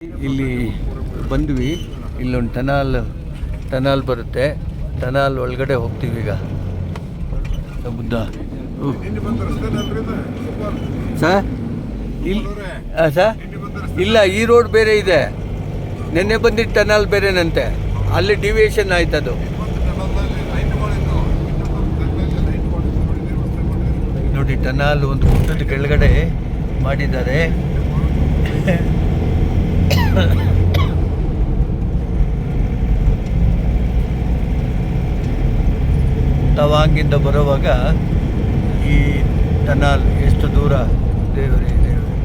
ಇಲ್ಲಿ ಬಂದ್ವಿ. ಇಲ್ಲೊಂದು ಟನಲ್ ಬರುತ್ತೆ. ಟನಲ್ ಒಳಗಡೆ ಹೋಗ್ತೀವಿ ಈಗ. ಬುದ್ಧ ಸರ್ ಸರ್ ಇಲ್ಲ, ಈ ರೋಡ್ ಬೇರೆ ಇದೆ. ನೆನ್ನೆ ಬಂದಿದ್ದ ಟನಲ್ ಬೇರೆನಂತೆ. ಅಲ್ಲಿ ಡಿವಿಯೇಷನ್ ಆಯ್ತದು. ನೋಡಿ, ಟನಲ್ ಒಂದು ಗುಡ್ಡದ ಕೆಳಗಡೆ ಮಾಡಿದ್ದಾರೆ. ತವಾಂಗಿಂದ ಬರುವಾಗ ಈ ಟನಲ್ ಎಷ್ಟು ದೂರ, ದೇವರೇ ದೇವರೇ.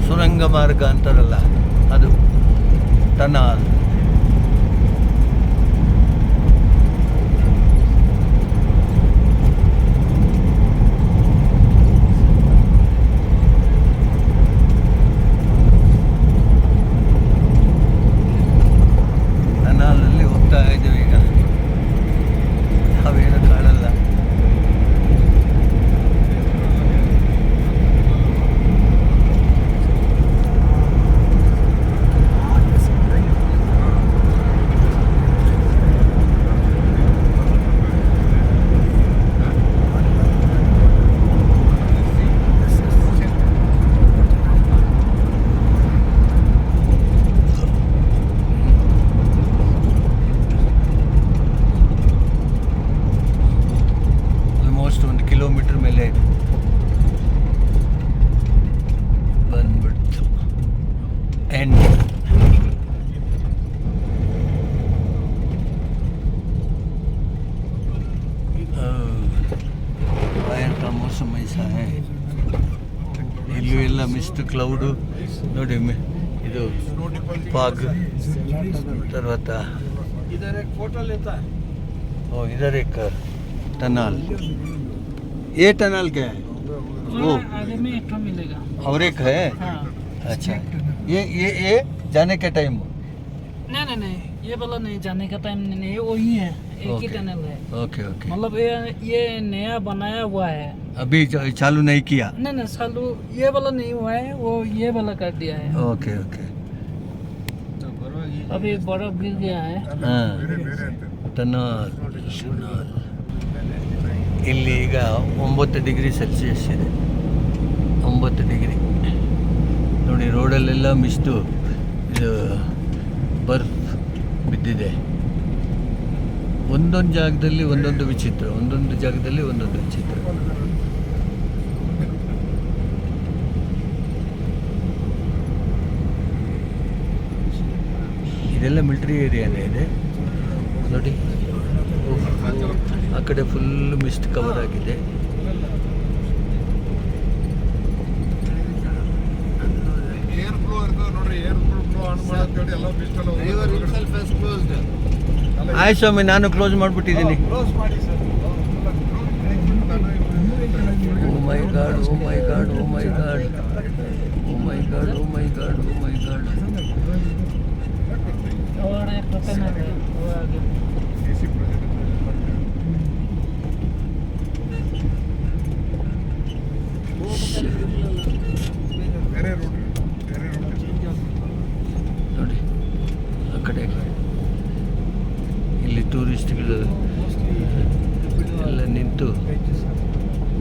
ಸುರಂಗ ಮಾರ್ಗ ಅಂತಾರಲ್ಲ, ಅದು ಟನಲ್. ಟನಲಲ್ಲಿ ಹೋಗ್ತಾ ಇದ್ದೀವಿ ಈಗ. ನಾವೇನು ಕಾಣಲ್ಲ. ಆಲ್ಮೋಸ್ಟ್ 1 ಕಿಲೋಮೀಟರ್ ಮೇಲೆ ಬಂದ್ಬಿಡ್ತು. ಎಂಡ್ ಆಯರ್ ಕಾ ಮೌಸಮ್ ಐಸಾ ಹೈ. ಇಲ್ಲೂ ಎಲ್ಲ ಮಿಸ್ಟ್ ಕ್ಲೌಡು ನೋಡಿ. ಇದು ಫಾಗ್. తర్వాత इधर एक टनल. ये टनल क्या है? वो आगे में एक मिलेगा और एक है. हाँ। अच्छा, ये जाने के टाइम. नहीं, ये वाला नहीं, जाने का टाइम नहीं है, वही है, एक ही Okay. टनल है. Okay okay. मतलब ये नया बनाया हुआ है. अभी चालू नहीं किया. नहीं चालू ये वाला नहीं हुआ है, वो ये वाला कर दिया है. Okay okay. अभी बर्फ गिर गया है. ಹಾಂ, ಟನಲ್. ಇಲ್ಲಿ ಈಗ 9 ಡಿಗ್ರಿ ಸೆಲ್ಸಿಯಸ್ ಇದೆ. 9 ಡಿಗ್ರಿ ನೋಡಿ. ರೋಡಲ್ಲೆಲ್ಲ ಮಿಸ್ಟು, ಇದು ಬರ್ಫ್ ಬಿದ್ದಿದೆ. ಒಂದೊಂದು ಜಾಗದಲ್ಲಿ ಒಂದೊಂದು ವಿಚಿತ್ರ, ಒಂದೊಂದು ಜಾಗದಲ್ಲಿ ಒಂದೊಂದು ವಿಚಿತ್ರ. ಇದೆಲ್ಲ ಮಿಲಿಟರಿ ಏರಿಯಾನೇ ಇದೆ ನೋಡಿ. ಆ ಕಡೆ ಫುಲ್ ಮಿಸ್ಟ್ ಕವರ್ ಆಗಿದೆ. ಆಯ್ತು ಸ್ವಾಮಿ, ನಾನು ಕ್ಲೋಸ್ ಮಾಡಿಬಿಟ್ಟಿದ್ದೀನಿ. ಓ ಮೈ ಗಾಡ್, ಓ ಮೈ ಗಾಡ್, ಓ ಮೈ ಗಾಡ್, ಓ ಮೈ ಗಾಡ್, ಓ ಮೈ ಗಾಡ್, ಓ ಮೈ ಗಾಡ್. और एक टनल है वो आगे. ನೋಡಿ ಆ ಕಡೆ ಇಲ್ಲಿ ಟೂರಿಸ್ಟ್ಗಳು ಎಲ್ಲ ನಿಂತು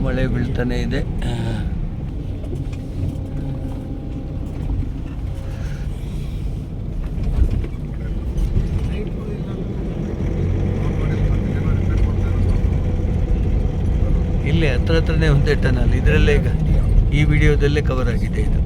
ಮಳೆ ಬೀಳ್ತಾನೆ ಇದೆ. ಇಲ್ಲೇ ಹತ್ರನೇ ಒಂದೇ ಟನಲ್. ಇದರಲ್ಲೇ ಈಗ ಈ ವಿಡಿಯೋದಲ್ಲೇ ಕವರ್ ಆಗಿದೆ ಇದು.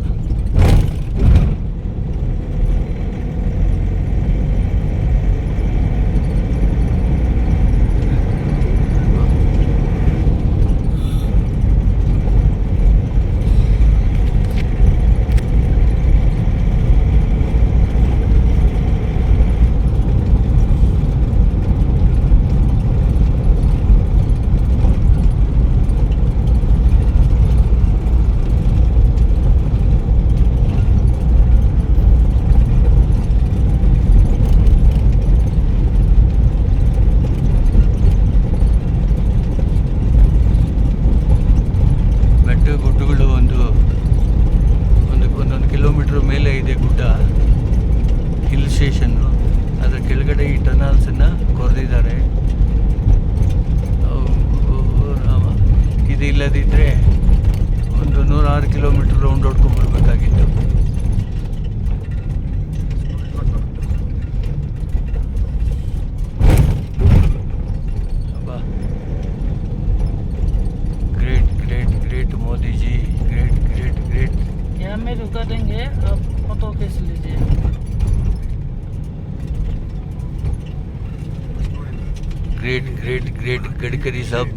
ग्रेट ग्रेट ग्रेट गडकरी साहब।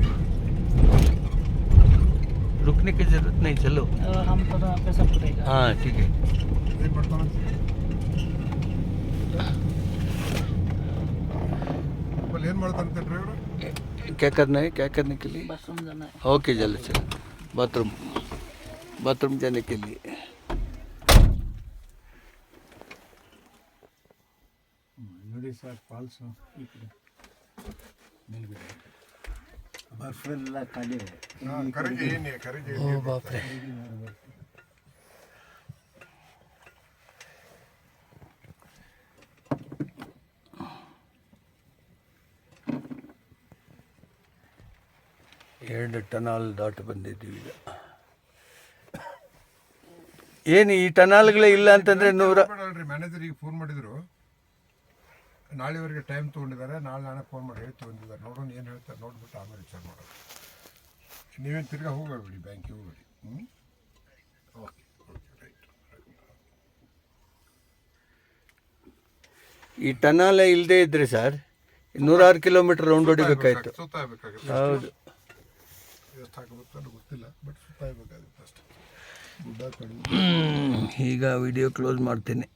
रुकने की जरूरत नहीं, चलो। हम थोड़ा पैसा पड़ेगा। हाँ ठीक है। ಏನು ಮಾಡ್ತಾರಂತೆ ಡ್ರೈವರ್? क्या करना है, क्या करने के लिए? बाथरूम जाना है। ओके चलो चलो, बाथरूम बाथरूम जाने के लिए। ನೋಡಿ ಸರ್ ಫಾಲ್ಸು ಈ ಕಡೆ ಮೇಲ್ಗಡೆ ಬರ್ಫೆಲ್ಲ ಖಾಲಿ ಕರಗಿ ಏನೇ ಕರಗಿ ओ बाप रे। ಎರಡು ಟನಲ್ ದಾಟಿ ಬಂದಿದ್ದೀವಿ ಈಗ. ಏನು ಈ ಟನಲ್ಗಳೇ ಇಲ್ಲ ಅಂತಂದ್ರೆ 100 ಅಲ್ರಿ ಮ್ಯಾನೇಜರಿಗೆ ಫೋನ್ ಮಾಡಿದ್ರು, ನಾಳೆವರೆಗೆ ಟೈಮ್ ತೊಗೊಂಡಿದ್ದಾರೆ, ನಾಳೆ ಫೋನ್ ಮಾಡಿ ಹೇಳಿ ತೊಗೊಂಡಿದ್ದಾರೆ, ನೋಡೋಣ ಏನು ಹೇಳ್ತಾರೆ, ನೋಡ್ಬಿಟ್ಟು ಆಮೇಲೆ ವಿಚಾರ ಮಾಡೋದು. ನೀವೇನು ತಿರ್ಗಾ ಹೋಗಬೇಡಿ, ಬ್ಯಾಂಕಿಗೆ ಹೋಗಬೇಡಿ. Okay okay right. ಈ ಟನಲ್ ಇಲ್ಲದೆ ಇದ್ರೆ ಸರ್ 106 ಕಿಲೋಮೀಟರ್ ರೌಂಡ್ ಹೊಡಿಬೇಕಾಯ್ತು. ಸುತ್ತಾಗಬೇಕಾಗುತ್ತೆ. ಹೌದು. ಎಷ್ಟು ಹಾಕಬೇಕು ಅಂತ ಗೊತ್ತಿಲ್ಲ, ಬಟ್ ಸುತ್ತಾಗಬೇಕಾಗುತ್ತೆ ಅಷ್ಟೇ. ಗುಡ್ಡ ಕಡಿಮೆ. ಈಗ ವಿಡಿಯೋ ಕ್ಲೋಸ್ ಮಾಡ್ತೀನಿ.